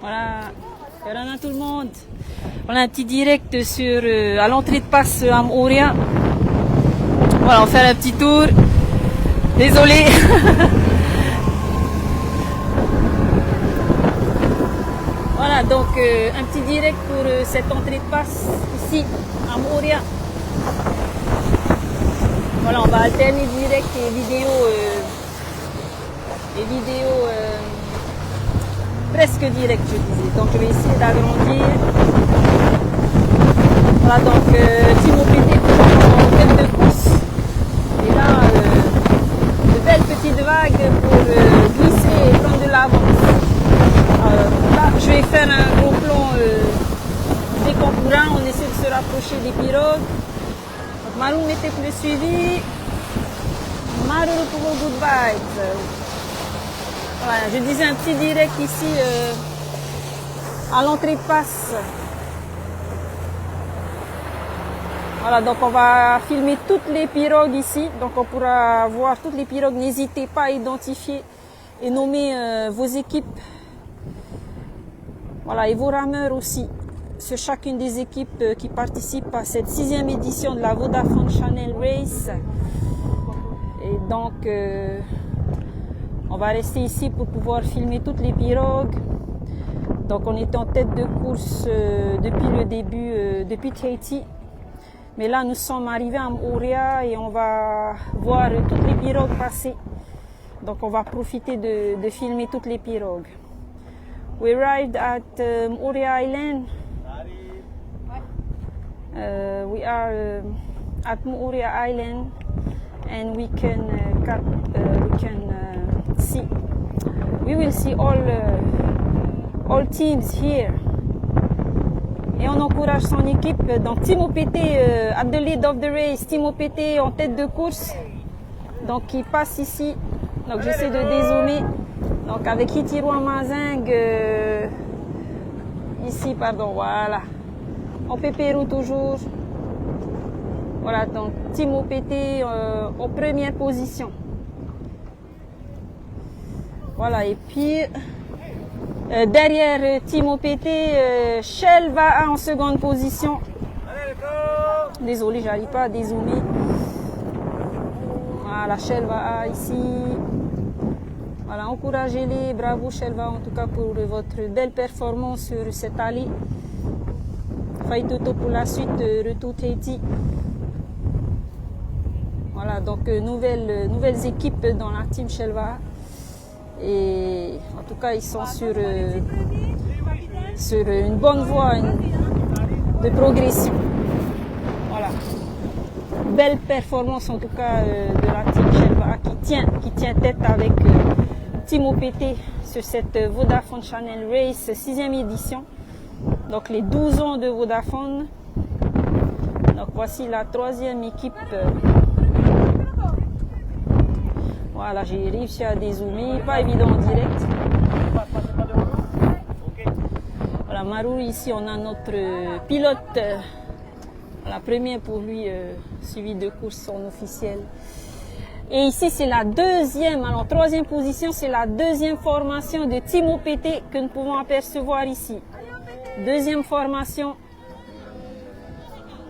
Voilà, Yarana tout le monde. On a un petit direct sur à l'entrée de passe à Mouria. Voilà, on va faire un petit tour. Désolé. Voilà, donc un petit direct pour cette entrée de passe ici à Mouria. Voilà, on va alterner direct et vidéo. Presque direct, je disais. Donc je vais essayer d'agrandir. Voilà, donc Timo Pété en tête de course. Et là, de belles petites vagues pour glisser et prendre de l'avance. Là, je vais faire un gros plan dès qu'on pourra. On essaie de se rapprocher des pirogues. Donc Marou mettez pour le suivi. Marou pour vos good vibes. Voilà, je disais un petit direct ici à l'entrée de passe. Voilà, donc on va filmer toutes les pirogues ici. Donc on pourra voir toutes les pirogues. N'hésitez pas à identifier et nommer vos équipes. Voilà, et vos rameurs aussi. Sur chacune des équipes qui participent à cette 6e édition de la Vodafone Channel Race. Et donc... on va rester ici pour pouvoir filmer toutes les pirogues. Donc on est en tête de course depuis le début, depuis Tahiti. Mais là nous sommes arrivés à Mouria et on va voir toutes les pirogues passer. Donc on va profiter de filmer toutes les pirogues. We arrived at Mouria Island. We are at Mouria Island and we can see. We will see all teams here. Et on encourage son équipe. Donc Timo Pété at the lead of the race. Timo Pété en tête de course. Donc il passe ici. Donc j'essaie de dézoomer. Donc avec Hitiro Amazing ici, pardon, voilà. En Pépérou toujours. Voilà, donc Timo Pété en première position. Voilà, et puis derrière Timo Pété, Shell va en seconde position. Désolé, j'arrive pas à dézoomer. Voilà, Shell va ici. Voilà, encouragez-les, bravo Shell va en tout cas pour votre belle performance sur cette allée. Fight Toto pour la suite, retour Tahiti. Voilà, donc nouvelles équipes dans la team Shelva. Et en tout cas, ils sont sur une bonne voie de progression. Voilà. Belle performance en tout cas de la team Shelva qui tient tête avec Timo Pété sur cette Vodafone Channel Race 6e édition. Donc les 12 ans de Vodafone. Donc voici la 3e équipe. Voilà, j'ai réussi à dézoomer, pas évident en direct. Voilà, Marou, ici on a notre pilote, la première pour lui, suivi de course en officiel. Et ici c'est la 2e, alors 3e position, c'est la 2e formation de Timo Pété que nous pouvons apercevoir ici. 2e formation,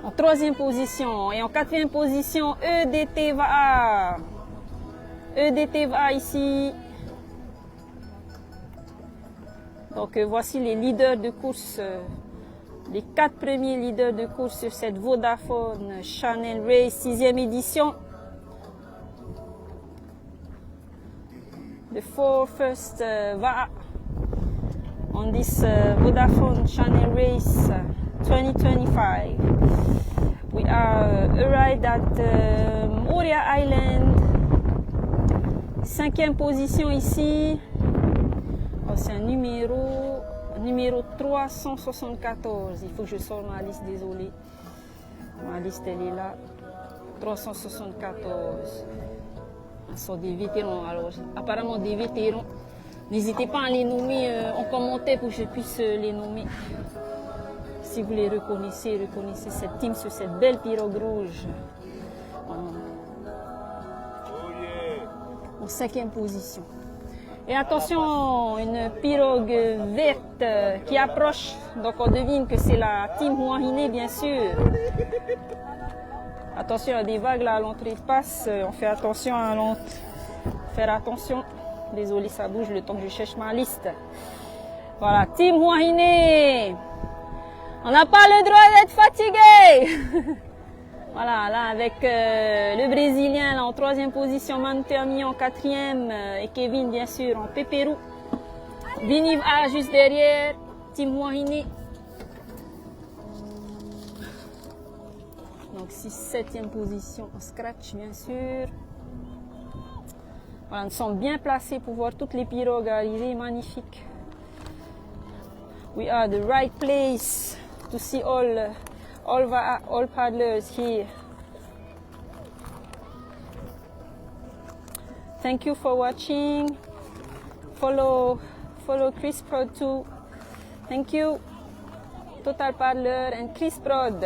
en 3e position, et en 4e position, EDT va ici. Donc voici les leaders de course, les 4 premiers leaders de course sur cette Vodafone Channel Race 6e édition. The 4 first va on this Vodafone Channel Race 2025. We are arrived at Mouria Island. 5e position ici. Oh, c'est un numéro 374. Il faut que je sorte ma liste, désolé. Ma liste elle est là. 374. Ce sont des vétérans. Alors, apparemment des vétérans. N'hésitez pas à les nommer en commentaire pour que je puisse les nommer. Si vous les reconnaissez cette team sur cette belle pirogue rouge. En 5e position. Et attention, une pirogue verte qui approche. Donc on devine que c'est la team Huahine, bien sûr. Attention, il y a des vagues là à l'entrée de passe. On fait attention à faire attention. Désolé, ça bouge le temps que je cherche ma liste. Voilà, team Huahine. On n'a pas le droit d'être fatigué. Voilà, là avec le Brésilien là, en 3e position, Manu Termi en 4e et Kevin bien sûr en pépérou. Viniv A juste derrière, Team Huahine. Donc 7e position en scratch bien sûr. Voilà, nous sommes bien placés pour voir toutes les pirogues arriver, magnifique. We are the right place to see all paddlers here. Thank you for watching. Follow Chris Prod too. Thank you. Total Paddler and Chris Prod.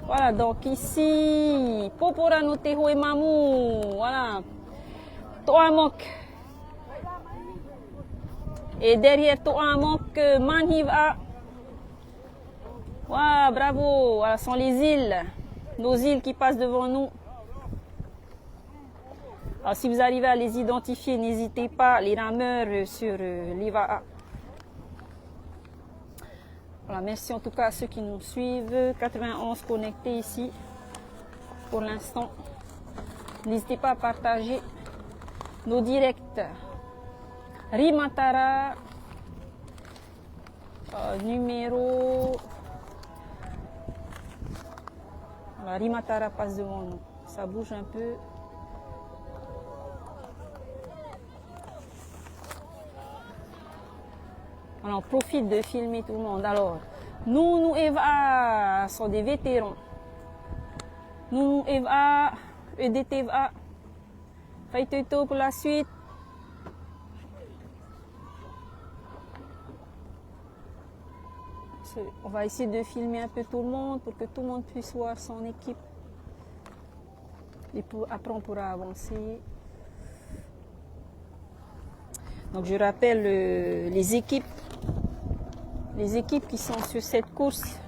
Voilà, donc ici, Popora no Teho et Mamou. Voilà. Toamok. Et derrière Toamok, Manhiv A. Wow, bravo, voilà, ce sont les îles, nos îles qui passent devant nous. Alors, si vous arrivez à les identifier, n'hésitez pas, les rameurs sur l'IVA. Voilà, merci en tout cas à ceux qui nous suivent, 91 connectés ici pour l'instant. N'hésitez pas à partager nos directs. Rimatara, numéro... Voilà, Rimatara passe devant nous. Ça bouge un peu. Voilà, on profite de filmer tout le monde. Alors, nous, Eva, sont des vétérans. Nous, Eva, EDTVA. Faitoto pour la suite. On va essayer de filmer un peu tout le monde pour que tout le monde puisse voir son équipe. Et après, on pourra avancer. Donc, je rappelle les équipes qui sont sur cette course.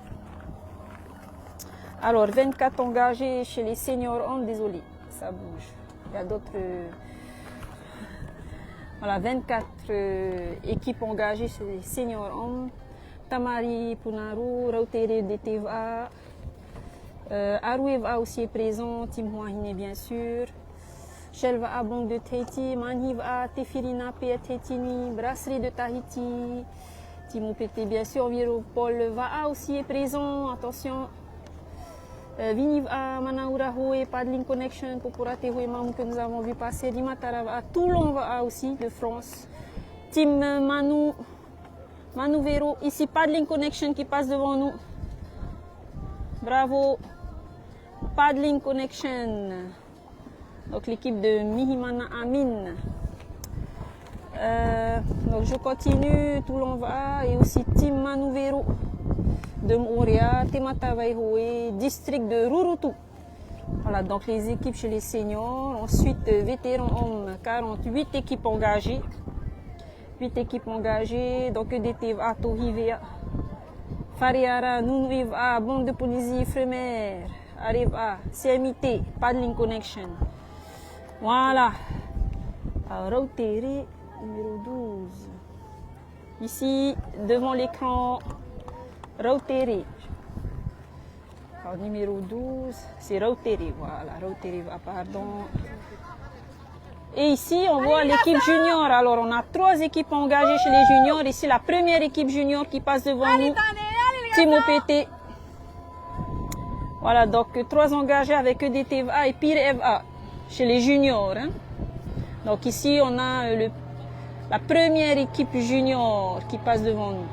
Alors, 24 engagés chez les seniors hommes. Désolé, ça bouge. Il y a d'autres... Voilà, 24 équipes engagées chez les seniors hommes. Tamari Punaru, Rautere de TVA, Arueva aussi est présent, Team Huahine bien sûr, Shelva Abong de Tahiti, Manhiva, Tefirina Pia Tahitini, Brasserie de Tahiti, Team OPT bien sûr, Viropol Va aussi est présent, attention, Viniva, Manaura Hoe, Paddling Connection, Popora Tehoe Mamou que nous avons vu passer, Rimatara, Toulon Va aussi de France, Team Manu Vero, ici Paddling Connection qui passe devant nous. Bravo. Paddling Connection. Donc l'équipe de Mihimana Amin. Donc je continue, Toulon va et aussi Team Manu Vero de Moria, Temata Vaihoe, district de Rurutu. Voilà, donc les équipes chez les seniors. Ensuite, vétérans hommes, 48 équipes engagées. 8 équipes engagées, donc EDTVA, Tohivea, Fariara, Nunuiva, Bande de Polynésie, Fremer, Arriva, CMIT, Paddling Connection. Voilà. Rautere, numéro 12. Ici, devant l'écran, Rautere. Alors, numéro 12, c'est Rautere. Voilà, Rautere, pardon. Et ici, on voit l'équipe junior. Alors, on a 3 équipes engagées chez les juniors. Ici, la première équipe junior qui passe devant nous. Team OPT. Voilà, donc 3 engagés avec EDTVA et PIREVA chez les juniors. Hein. Donc ici, on a la première équipe junior qui passe devant nous.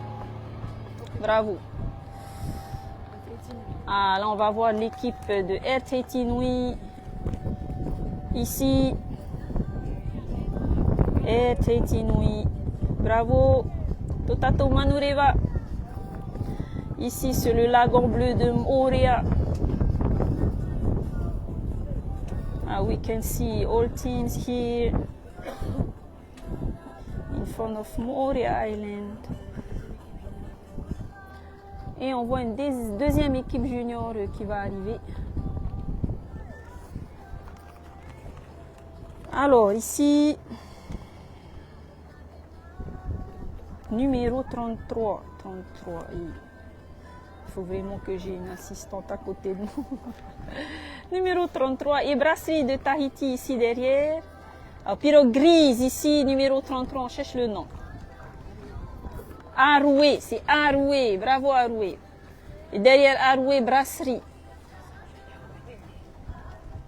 Bravo. Ah, là, on va voir l'équipe de Air Tahiti Nui. Ici. Air Tahiti Nui. Bravo. Totato Manureva. Ici, sur le lagon bleu de Moorea. We can see all teams here. front of Moorea Island. Et on voit une deuxième équipe junior qui va arriver. Alors ici, numéro 33. Il faut vraiment que j'ai une assistante à côté de nous. Numéro 33 et Brasserie de Tahiti ici derrière. Alors, pirogue grise ici, numéro 33, on cherche le nom. Aroué, c'est Aroué, bravo Aroué. Et derrière Aroué, Brasserie.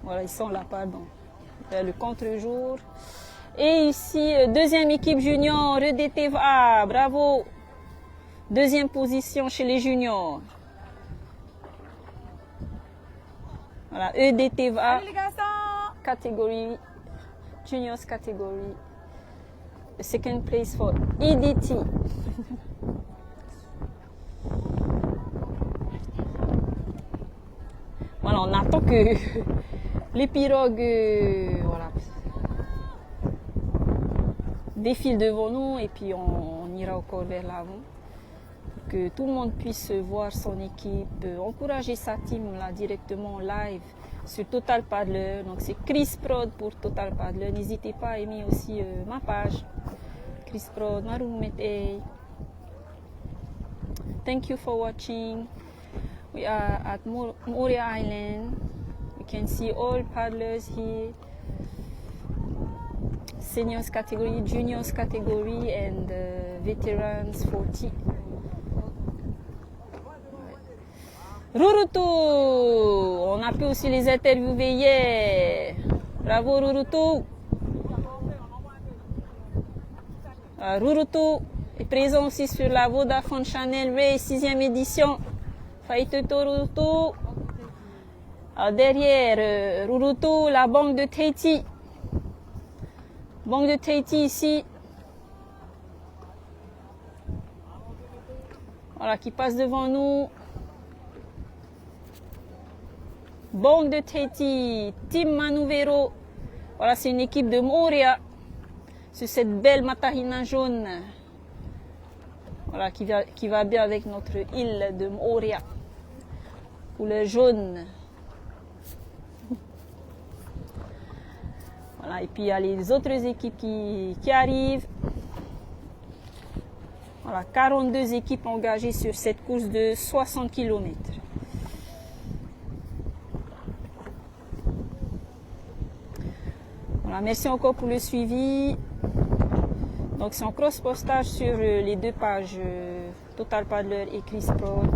Voilà, ils sont là, pardon. Le contre-jour. Et ici, deuxième équipe junior, EDTVA, bravo. Deuxième position chez les juniors. Voilà, EDTVA, catégorie, juniors catégorie. The second place for EDT. Voilà, on attend que les pirogues voilà, défilent devant nous et puis on ira encore vers l'avant. Que tout le monde puisse voir son équipe, encourager sa team là directement en live sur Total Paddler. Donc c'est Chris Prod pour Total Paddler. N'hésitez pas à aimer aussi ma page. Chris Prod, Marumete. Thank you for watching. We are at Moorea Island. You can see all paddlers here. Seniors category, juniors category and veterans 40. Rurutu, on a pu aussi les interviewer hier. Bravo Rurutu. Rurutu est présent aussi sur la Vodafone Channel Race 6e édition. Faïteto Rurutu. Derrière Rurutu, la banque de Tahiti. Banque de Tahiti ici. Voilà, qui passe devant nous. Banque de Tahiti, Team Manuvero. Voilà, c'est une équipe de Moorea. Sur cette belle Matahina jaune. Voilà, qui va bien avec notre île de Moorea. Couleur jaune. Voilà, et puis il y a les autres équipes qui arrivent. Voilà, 42 équipes engagées sur cette course de 60 km. Voilà, merci encore pour le suivi. Donc c'est en cross-postage sur les deux pages Total Paddler et Chris Prod.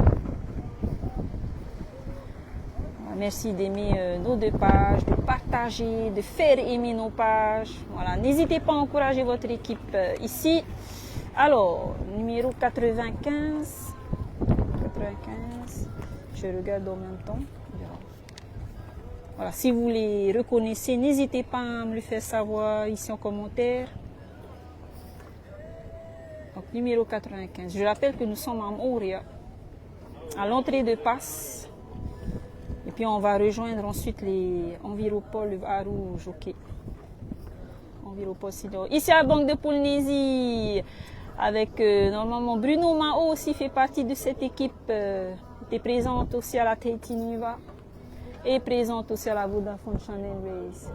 Voilà, merci d'aimer nos deux pages, de partager, de faire aimer nos pages. Voilà, n'hésitez pas à encourager votre équipe ici. Alors, numéro 95. Je regarde en même temps. Voilà, si vous les reconnaissez, n'hésitez pas à me le faire savoir ici en commentaire. Donc, numéro 95. Je rappelle que nous sommes à Moorea, à l'entrée de Passe. Et puis, on va rejoindre ensuite les Enviropol à Rouge. Ok. Enviropol Sidor. Ici à la Banque de Polynésie, avec normalement Bruno Mao aussi fait partie de cette équipe. Il est présente aussi à la Tahiti Nuva. Et présente aussi à la Vodafone Channel Race.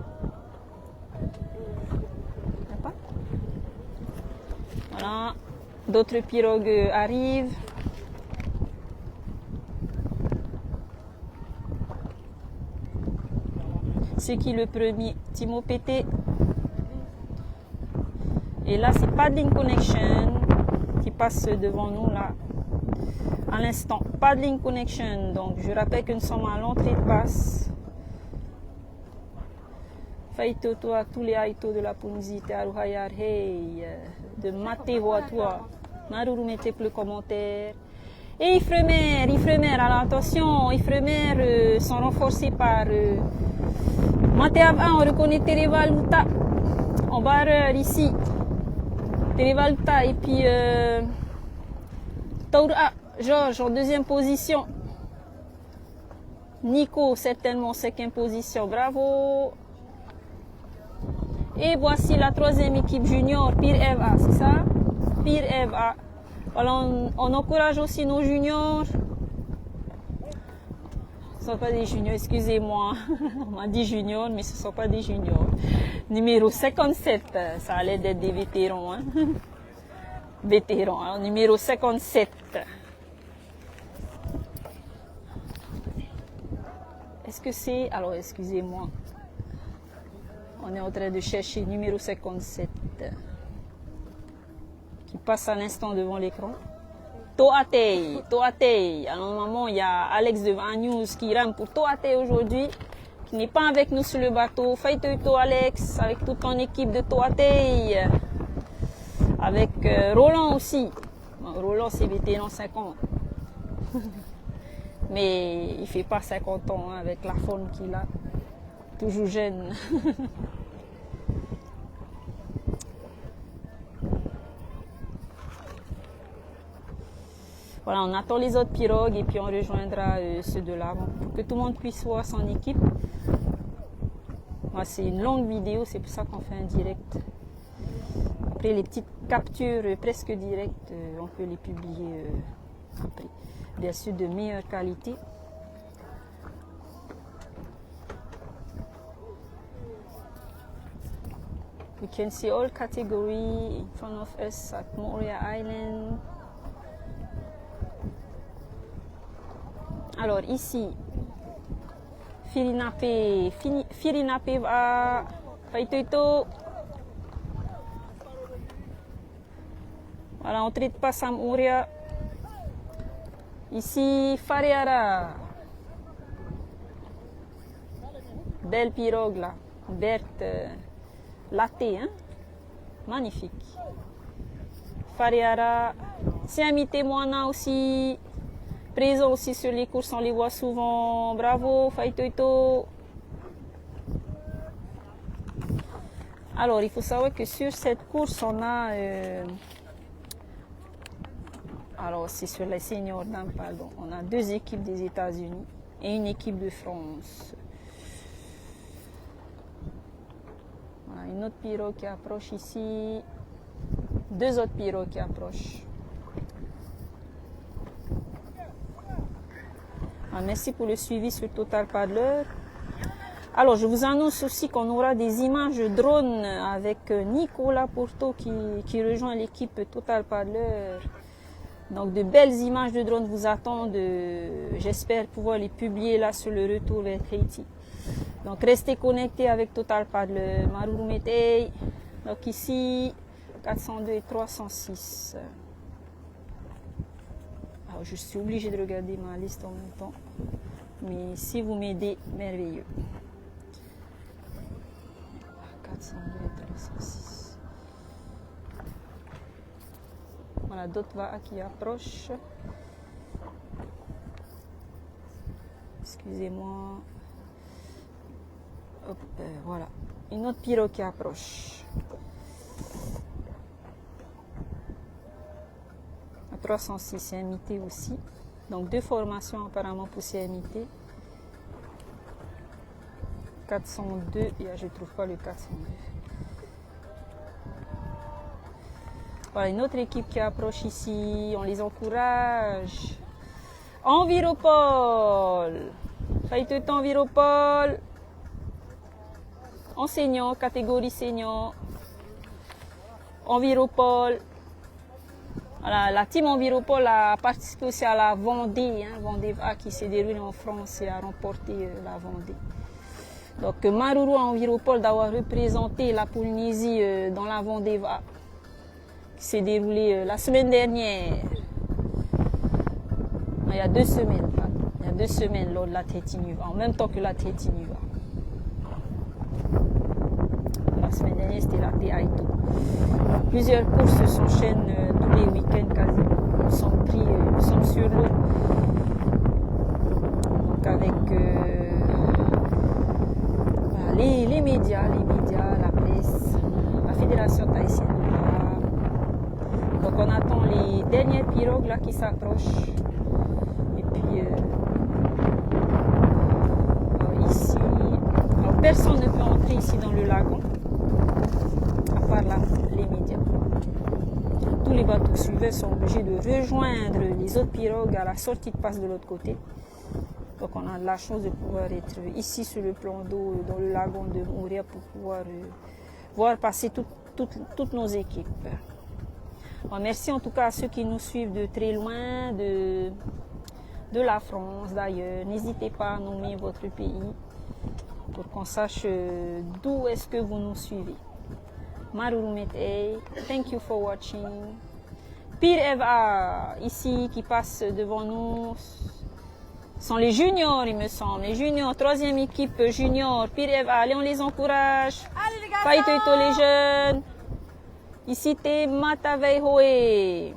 Voilà, d'autres pirogues arrivent. C'est qui le premier? Timo Pété. Et là, c'est Paddling Connection qui passe devant nous là. À l'instant, Paddling Connection. Donc, je rappelle que nous sommes à l'entrée de Passe. Faïtoto à tous les haïtos de la Polynésie, Aruhayar, hey, de Matéo à toi. Naruru, mettez plus de commentaires. Et Ifremer, alors attention, Ifremer sont renforcés par Matéab 1, on reconnaît Terevaluta en barreur ici. Terevaluta et puis Taura. Georges en deuxième position. Nico certainement en cinquième position. Bravo. Et voici la troisième équipe junior, Pire Eva, c'est ça? Pire Eva. Voilà, on encourage aussi nos juniors. Ce ne sont pas des juniors, excusez-moi. On m'a dit juniors, mais ce ne sont pas des juniors. Numéro 57, ça allait d'être des vétérans. Hein? Vétérans, alors numéro 57. Est-ce que c'est... Alors, excusez-moi. On est en train de chercher numéro 57. Qui passe à l'instant devant l'écran. Toatei, Toatei. Alors, normalement, il y a Alex de Van News qui rame pour Toatei aujourd'hui, qui n'est pas avec nous sur le bateau. Faitoito Alex, avec toute ton équipe de Toatei. Avec Roland aussi. Bon, Roland, c'est vétéran 50. Mais il ne fait pas 50 ans hein, avec la forme qu'il a. Toujours jeune. Voilà, on attend les autres pirogues et puis on rejoindra ceux de l'avant pour que tout le monde puisse voir son équipe. Voilà, c'est une longue vidéo, c'est pour ça qu'on fait un direct. Après, les petites captures presque directes, on peut les publier après. Bien sûr, de meilleure qualité. We can see all category in front of us at Moria Island. Alors ici, Firinape va Faitoito. Voilà, entrée de passe à Moria. Ici, Fariara. Belle pirogue là, verte, latte, hein? Magnifique. Fariara. Siamite Moana aussi. Présent aussi sur les courses, on les voit souvent. Bravo, Faitoito. Alors, il faut savoir que sur cette course, on a... alors, c'est sur les seniors dames, pardon. On a 2 équipes des États-Unis et une équipe de France. Voilà, une autre pirogue qui approche ici. 2 autres pirogues qui approchent. Merci pour le suivi sur Total Paddler. Alors, je vous annonce aussi qu'on aura des images drone avec Nicolas Porto qui rejoint l'équipe Total Paddler. Donc, de belles images de drone vous attendent. J'espère pouvoir les publier là sur le retour vers Haiti. Donc, restez connectés avec Total Paddler. Maruru Metei. Donc, ici, 402 et 306. Alors, je suis obligée de regarder ma liste en même temps. Mais si vous m'aidez, merveilleux. 402 et 306. Voilà, d'autres va qui approchent. Excusez-moi. Hop, voilà. Une autre pirogue qui approche. 306 CMIT aussi. Donc 2 formations apparemment pour CMIT. 402 et je ne trouve pas le 402. Voilà une autre équipe qui approche ici. On les encourage. Enviropol. Faitoito Enviropol. Enseignant, catégorie senior. Enviropol. Voilà, la team Enviropol a participé aussi à la Vendée, hein, Vendée A qui s'est déroulée en France et a remporté la Vendée. Donc Maruru Enviropol d'avoir représenté la Polynésie dans la Vendée A qui s'est déroulée la semaine dernière. Il y a 2 semaines, pardon. Il y a 2 semaines lors de la Tétinuva, en même temps que la Tétinuva. La semaine dernière c'était la Téaïto. Plusieurs courses s'enchaînent tous les week-ends quasiment. Nous sommes sur l'eau. Donc avec voilà, les médias, la presse, la Fédération tahitienne. Donc on attend les dernières pirogues là qui s'approchent. Et puis ici, alors, personne ne peut entrer ici dans le lagon. là les médias. Tous les bateaux suiveurs sont obligés de rejoindre les autres pirogues à la sortie de passe de l'autre côté. Donc on a de la chance de pouvoir être ici sur le plan d'eau dans le lagon de Moorea pour pouvoir voir passer toutes nos équipes. Bon, merci en tout cas à ceux qui nous suivent de très loin, de la France d'ailleurs. N'hésitez pas à nommer votre pays pour qu'on sache d'où est-ce que vous nous suivez. Marurumete, thank you for watching. Pir Eva, ici, qui passe devant nous, sont les juniors, il me semble. Les juniors, 3e équipe junior. Pir Eva, allez, on les encourage. Allez les gars! Faitoito les jeunes. Ici, t'es Mataveihoe.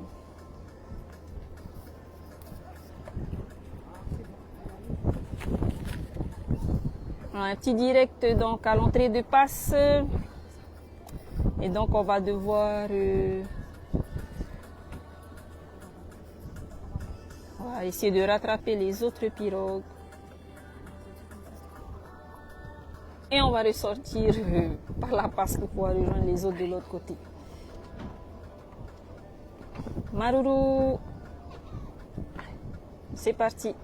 Un petit direct donc à l'entrée de passe. Et donc on va devoir on va essayer de rattraper les autres pirogues. Et on va ressortir par la passe pour pouvoir rejoindre les autres de l'autre côté. Maruru, c'est parti.